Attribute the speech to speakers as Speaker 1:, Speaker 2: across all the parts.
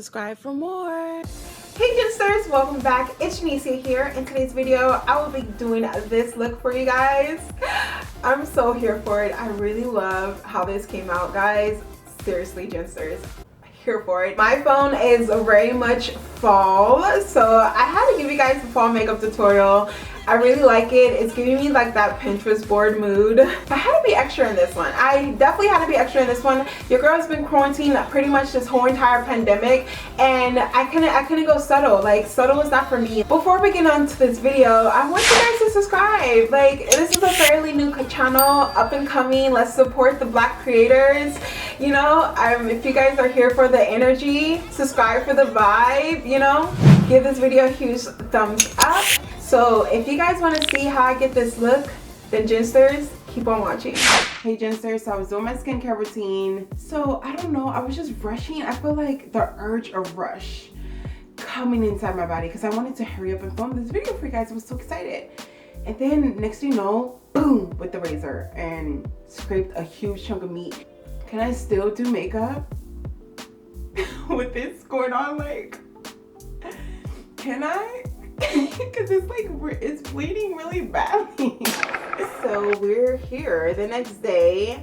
Speaker 1: subscribe for more.
Speaker 2: Hey Gensters, welcome back. It's Genecia here. In today's video, I will be doing this look for you guys. I'm so here for it. I really love how this came out, guys. Seriously, Gensters, here for it. My phone is very much fall, so I had to give you guys the fall makeup tutorial. I really like it. It's giving me like that Pinterest board mood. I had to be extra in this one. I definitely had to be extra in this one. Your girl's been quarantined pretty much this whole entire pandemic, and I couldn't go subtle. Like, subtle is not for me. Before we get on to this video, I want you guys to subscribe. Like, this is a fairly new channel, up and coming. Let's support the Black creators. You know, if you guys are here for the energy, subscribe for the vibe, you know. Give this video a huge thumbs up. So if you guys want to see how I get this look, then Gensters, keep on watching. Hey Gensters, so I was doing my skincare routine. So I don't know, I was just rushing. I feel like the urge of rush coming inside my body because I wanted to hurry up and film this video for you guys. I was so excited. And then next thing you know, boom, with the razor and scraped a huge chunk of meat. Can I still do makeup with this going on? Like, can I? Because it's like, it's bleeding really badly. So we're here the next day.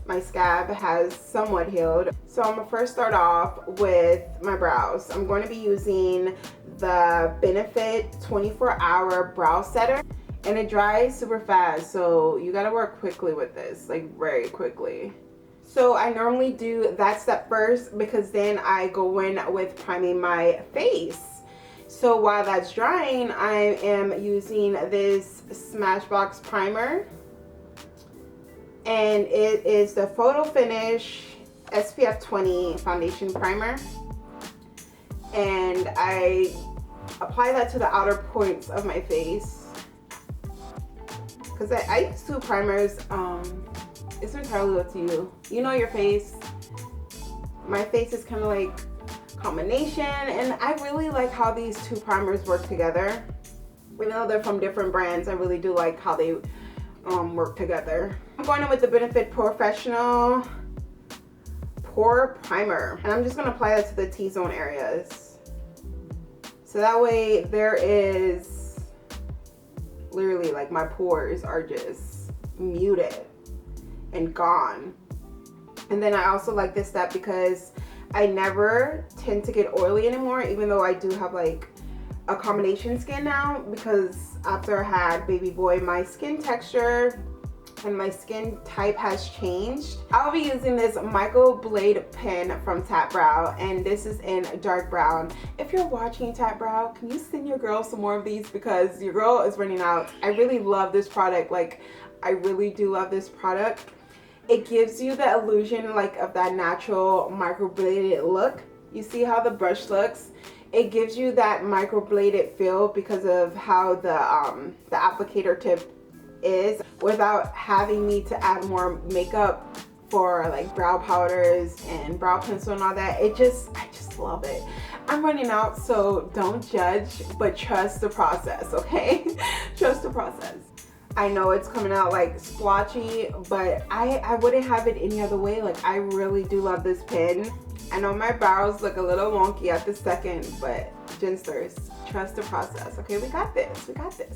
Speaker 2: My scab has somewhat healed. So I'm gonna first start off with my brows. I'm going to be using the Benefit 24-hour brow setter, and it dries super fast, so you gotta work quickly with this, like very quickly. So I normally do that step first because then I go in with priming my face. So while that's drying, I am using this Smashbox primer, and it is the Photo Finish SPF 20 foundation primer, and I apply that to the outer points of my face because I use two primers. It's entirely up to you. You know your face. My face is kind of like combination, and I really like how these two primers work together. Even though they're from different brands, I really do like how they work together. I'm going in with the Benefit Porefessional Pore Primer, and I'm just going to apply that to the T-zone areas. So that way there is literally like my pores are just muted and gone. And then I also like this step because I never tend to get oily anymore, even though I do have like a combination skin now, because after I had baby boy, my skin texture and my skin type has changed. I'll be using this microblade pen from Tap Brow, and this is in dark brown. If you're watching, Tap Brow, can you send your girl some more of these because your girl is running out. I really love this product. Like, I really do love this product. It gives you the illusion like of that natural microbladed look. You see how the brush looks? It gives you that microbladed feel because of how the applicator tip is, without having me to add more makeup for like brow powders and brow pencil and all that. I just love it. I'm running out, so don't judge, but trust the process, okay? Trust the process. I know it's coming out like splotchy, but I wouldn't have it any other way. Like, I really do love this pen. I know my brows look a little wonky at the second, but Gensters, trust the process, okay? We got this,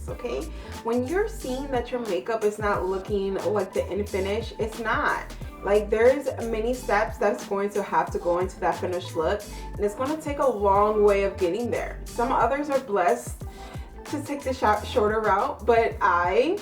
Speaker 2: okay? When you're seeing that your makeup is not looking like the end finish, it's not. Like, there's many steps that's going to have to go into that finished look, and it's going to take a long way of getting there. Some others are blessed to take the shorter route, but I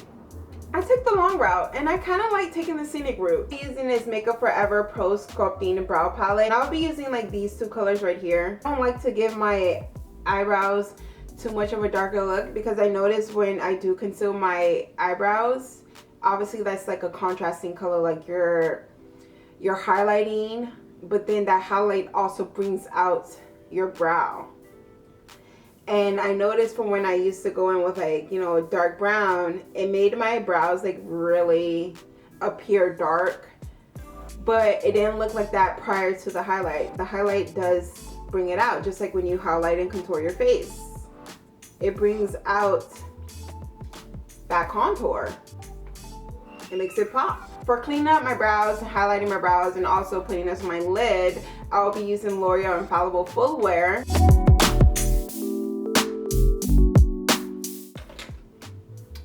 Speaker 2: took the long route, and I kind of like taking the scenic route. I'm using this Makeup Forever Pro Sculpting Brow Palette, and I'll be using like these two colors right here. I don't like to give my eyebrows too much of a darker look because I notice when I do conceal my eyebrows, obviously that's like a contrasting color, like you're highlighting, but then that highlight also brings out your brow. And I noticed from when I used to go in with like, you know, a dark brown, it made my brows like really appear dark, but it didn't look like that prior to the highlight. The highlight does bring it out, just like when you highlight and contour your face. It brings out that contour. It makes it pop. For cleaning up my brows, highlighting my brows, and also putting this on my lid, I'll be using L'Oreal Infallible Full Wear.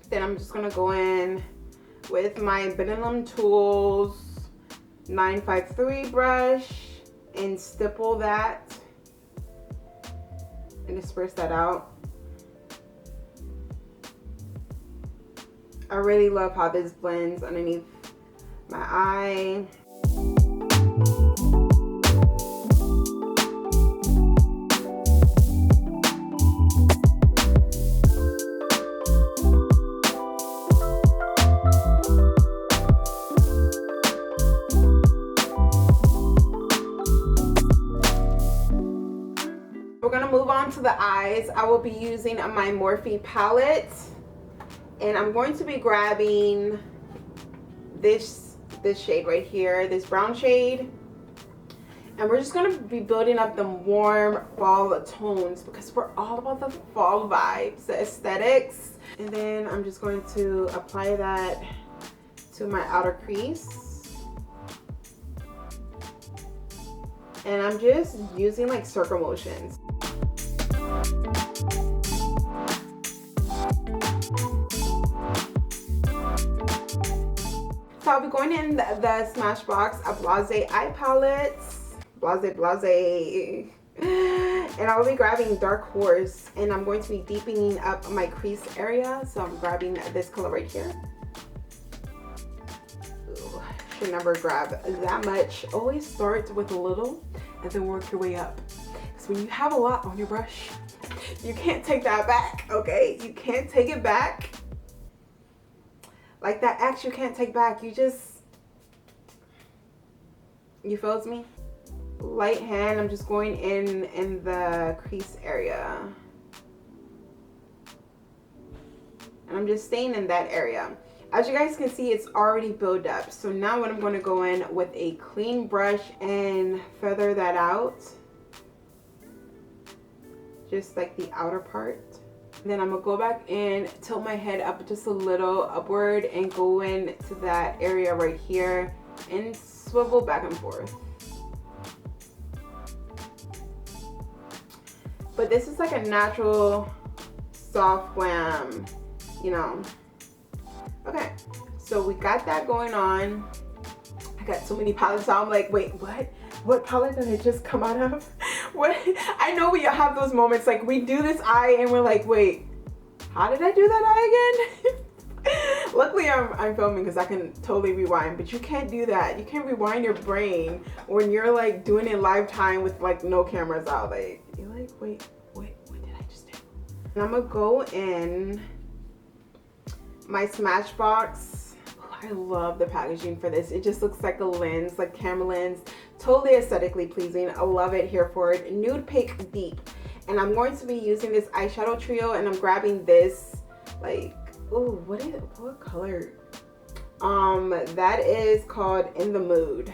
Speaker 2: Then I'm just gonna go in with my Benelum Tools 953 brush and stipple that and disperse that out. I really love how this blends underneath my eye. We're gonna move on to the eyes. I will be using my Morphe palette, and I'm going to be grabbing this shade right here, this brown shade, and we're just gonna be building up the warm fall tones because we're all about the fall vibes, the aesthetics. And then I'm just going to apply that to my outer crease, and I'm just using like circle motions. So I'll be going in the Smashbox Blase eye palette, Blase, and I will be grabbing Dark Horse, and I'm going to be deepening up my crease area. So I'm grabbing this color right here. Ooh, should never grab that much. Always start with a little and then work your way up. Because when you have a lot on your brush, you can't take that back, okay? You can't take it back. Like that X you can't take back. You feels me? Light hand, I'm just going in the crease area. And I'm just staying in that area. As you guys can see, it's already built up. So now what I'm going to go in with a clean brush and feather that out. Just like the outer part. Then I'm gonna go back in, tilt my head up just a little upward and go into that area right here and swivel back and forth. But this is like a natural soft glam, you know. Okay, so we got that going on. I got so many palettes out. I'm like, wait, what palette did I just come out of? What? I know we have those moments, like we do this eye and we're like, wait, how did I do that eye again? Luckily I'm filming because I can totally rewind, but you can't do that. You can't rewind your brain when you're like doing it live time with like no cameras out. Like you're like, wait, what did I just do? And I'm gonna go in my Smashbox. Oh, I love the packaging for this. It just looks like a lens, like camera lens. Totally aesthetically pleasing. I love it, here for it. Nude Pink Deep. And I'm going to be using this eyeshadow trio, and I'm grabbing this, like, oh, what color? That is called In the Mood.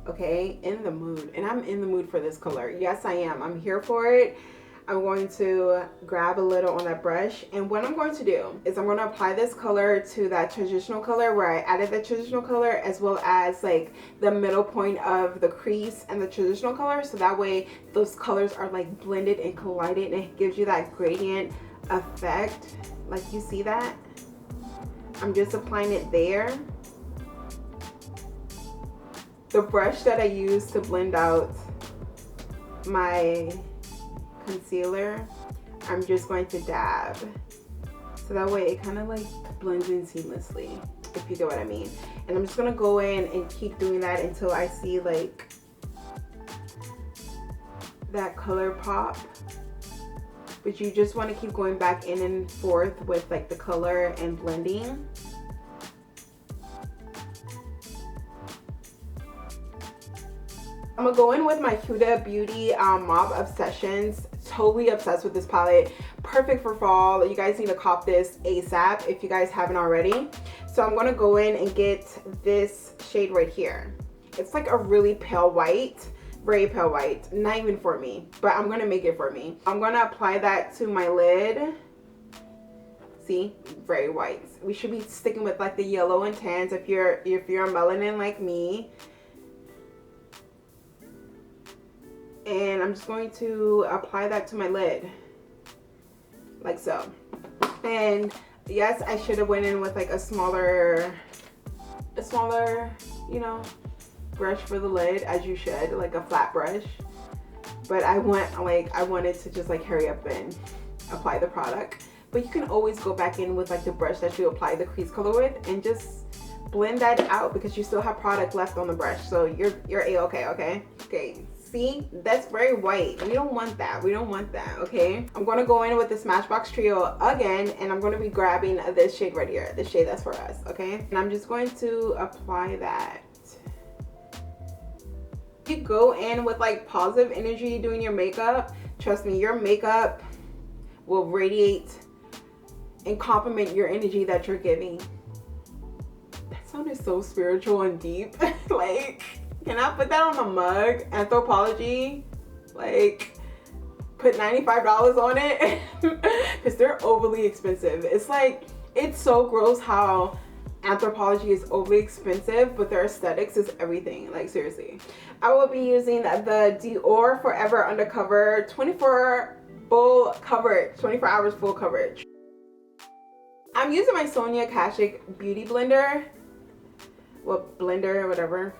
Speaker 2: Okay, In the Mood. And I'm in the mood for this color. Yes, I am. I'm here for it. I'm going to grab a little on that brush, and what I'm going to do is I'm going to apply this color to that transitional color where I added the transitional color, as well as like the middle point of the crease and the transitional color, so that way those colors are like blended and collided and it gives you that gradient effect. Like you see that? I'm just applying it there. The brush that I use to blend out my concealer, I'm just going to dab, so that way it kind of like blends in seamlessly, if you get what I mean. And I'm just gonna go in and keep doing that until I see like that color pop. But you just want to keep going back in and forth with like the color and blending. I'm gonna go in with my Huda Beauty Mauve Obsessions. Totally obsessed with this palette. Perfect for fall. You guys need to cop this ASAP if you guys haven't already. So I'm gonna go in and get this shade right here. It's like a really pale white, very pale white. Not even for me, but I'm gonna make it for me. I'm gonna apply that to my lid. See, very white. We should be sticking with like the yellow and tans if you're a melanin like me. And I'm just going to apply that to my lid, like so. And yes, I should have went in with like a smaller, you know, brush for the lid, as you should, like a flat brush. But I wanted to just like hurry up and apply the product. But you can always go back in with like the brush that you applied the crease color with and just blend that out, because you still have product left on the brush. So you're a-okay, okay? Okay, see, that's very white. We don't want that. We don't want that, okay? I'm gonna go in with the Smashbox Trio again, and I'm gonna be grabbing this shade right here, the shade that's for us, okay? And I'm just going to apply that. You go in with like positive energy doing your makeup. Trust me, your makeup will radiate and complement your energy that you're giving. That sounded so spiritual and deep. Like, can I put that on a mug? Anthropology, like, put $95 on it, because they're overly expensive. It's like, it's so gross how Anthropology is overly expensive, but their aesthetics is everything. Like, seriously. I will be using the Dior Forever Undercover 24 hours full coverage. I'm using my Sonia Kashuk Beauty Blender. Well, blender, whatever.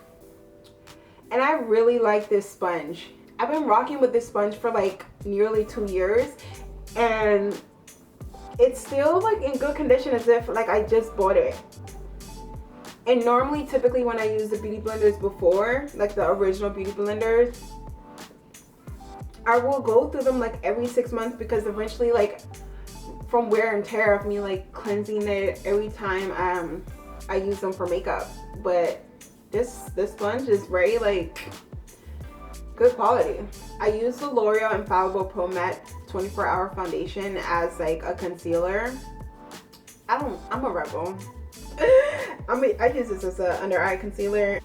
Speaker 2: And I really like this sponge. I've been rocking with this sponge for like nearly 2 years, and it's still like in good condition, as if like I just bought it. And normally, typically when I use the beauty blenders before, like the original beauty blenders, I will go through them like every 6 months, because eventually, like, from wear and tear of me like cleansing it every time I use them for makeup. But this sponge is very like good quality. I use the L'Oreal Infallible Pro Matte 24-hour foundation as like a concealer. I'm a rebel. I use this as an under eye concealer.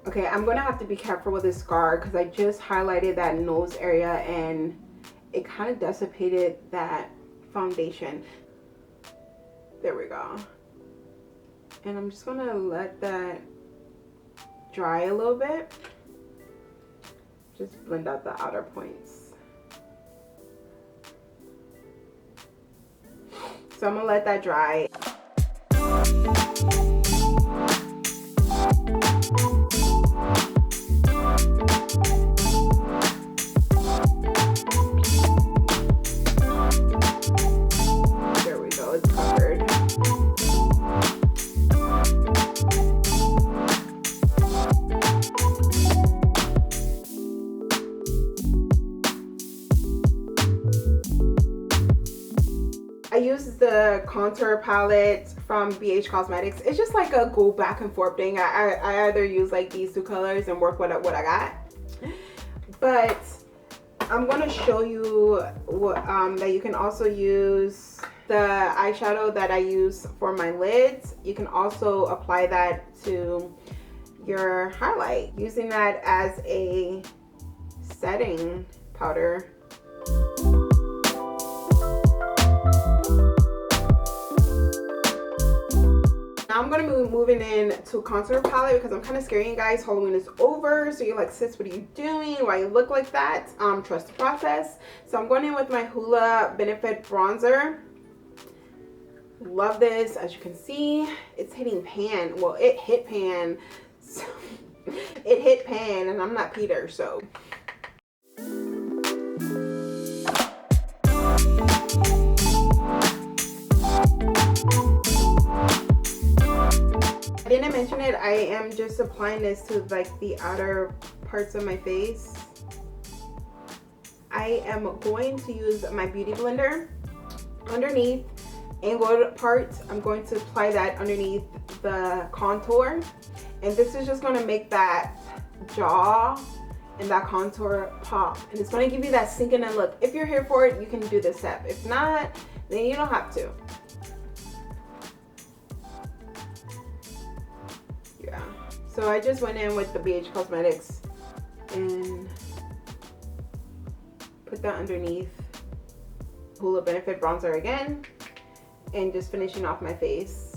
Speaker 2: Okay, I'm gonna have to be careful with this scar, because I just highlighted that nose area and it kind of dissipated that foundation. There we go. And I'm just gonna let that dry a little bit. Just blend out the outer points. So I'm gonna let that dry. There we go, it's covered. I use the contour palette from BH Cosmetics. It's just like a go back and forth thing. I either use like these two colors and work with what I got. But I'm going to show you what, that you can also use the eyeshadow that I use for my lids. You can also apply that to your highlight, using that as a setting powder. Now I'm going to be moving in to contour palette, because I'm kind of scaring you guys. Halloween is over, so you're like, sis, what are you doing? Why you look like that? Trust the process. So I'm going in with my Hoola Benefit Bronzer. Love this. As you can see, it's hitting pan. Well, it hit pan. So it hit pan, and I'm not Peter, so. I didn't mention it, I am just applying this to like the outer parts of my face. I am going to use my beauty blender underneath angled part. I'm going to apply that underneath the contour, and this is just going to make that jaw and that contour pop, and it's going to give you that sinking in look. If you're here for it, you can do this step. If not, then you don't have to. Yeah, so I just went in with the BH Cosmetics and put that underneath Hoola Benefit Bronzer again. and just finishing off my face.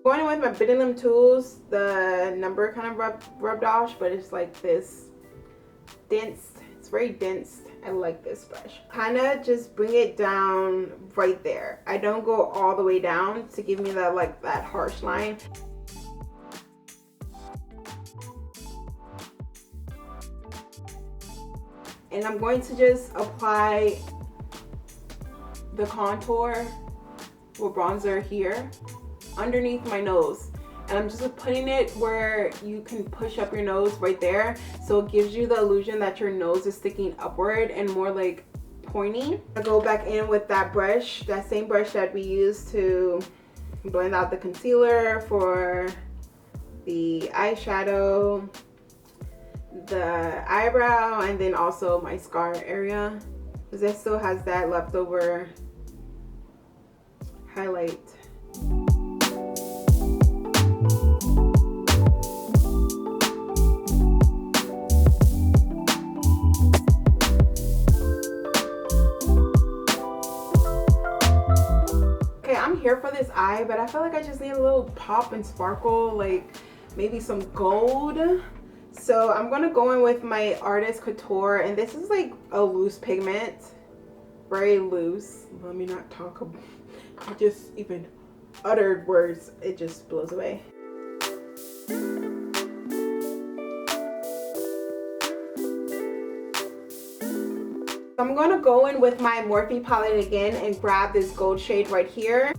Speaker 2: Going in with my Bidinum tools, the number kind of rubbed off, but it's like this dense. It's very dense. I like this brush. Kind of just bring it down right there. I don't go all the way down to give me that like that harsh line. And I'm going to just apply the contour or bronzer here underneath my nose, and I'm just putting it where you can push up your nose right there, so it gives you the illusion that your nose is sticking upward and more like pointy. I go back in with that brush, that same brush that we used to blend out the concealer for the eyeshadow, the eyebrow, and then also my scar area, because it still has that leftover highlight. Here for this eye, but I feel like I just need a little pop and sparkle, like maybe some gold. So I'm gonna go in with my Artist Couture, and this is like a loose pigment, very loose. Let me not talk. I just even uttered words, it just blows away. I'm gonna go in with my Morphe palette again and grab this gold shade right here.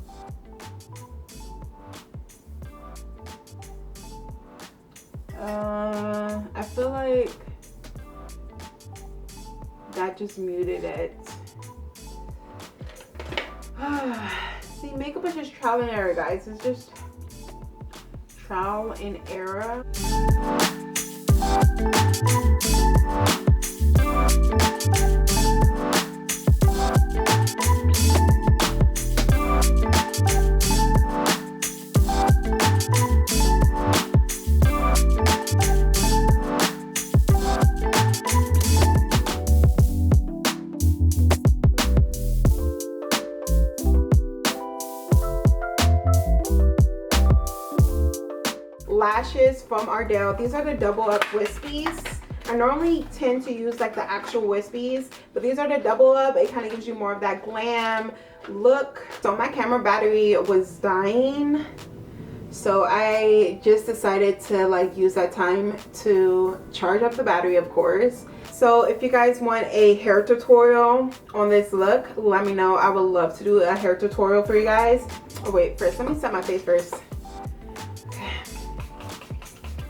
Speaker 2: I feel like that just muted it. See, makeup is just trial and error, guys. It's just trial and error. Lashes from Ardell. These are the double up wispies. I normally tend to use like the actual wispies, but these are the double up. It kind of gives you more of that glam look. So my camera battery was dying, so I just decided to like use that time to charge up the battery, of course. So if you guys want a hair tutorial on this look, let me know. I would love to do a hair tutorial for you guys. Oh wait, first let me set my face first.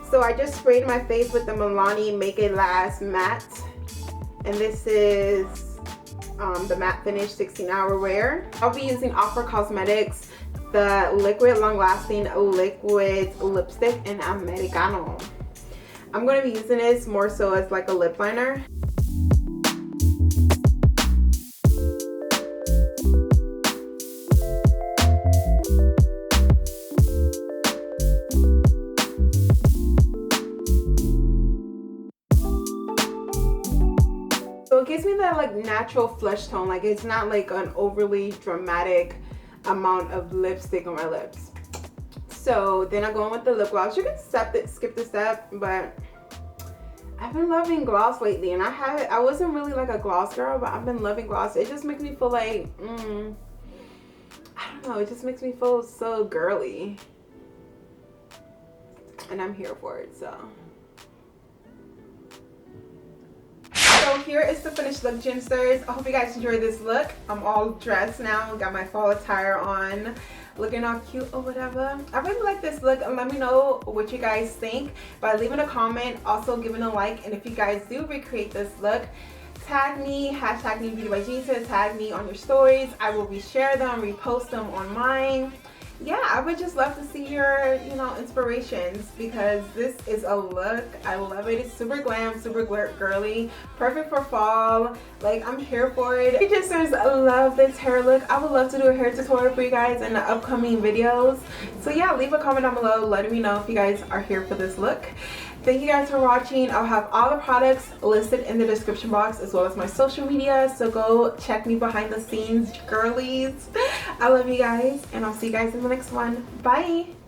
Speaker 2: So I just sprayed my face with the Milani Make It Last matte, and this is the matte finish 16-hour wear. I'll be using Ofra Cosmetics, the liquid long-lasting liquid lipstick in Americano. I'm going to be using this more so as like a lip liner. So it gives me that like natural flesh tone, like it's not like an overly dramatic amount of lipstick on my lips. So then I go in with the lip gloss. You can skip the step, but I've been loving gloss lately, and I wasn't really like a gloss girl, but I've been loving gloss. It just makes me feel like I don't know, it just makes me feel so girly, and I'm here for it. So here is the finished look, Gensters. I hope you guys enjoyed this look. I'm all dressed now, got my fall attire on, looking all cute or whatever. I really like this look, and let me know what you guys think by leaving a comment, also giving a like. And if you guys do recreate this look, tag me, hashtag me BeautybyGenecia, tag me on your stories. I will reshare them, repost them on mine. yeah, I would just love to see your, you know, inspirations, because this is a look. I love it. It's super glam, super girly, perfect for fall. Like, I'm here for it. BeautybyGenecia love this hair look. I would love to do a hair tutorial for you guys in the upcoming videos. So yeah, leave a comment down below letting me know if you guys are here for this look. Thank you guys for watching. I'll have all the products listed in the description box, as well as my social media, so go check me behind the scenes, girlies. I love you guys, and I'll see you guys in the next one. Bye.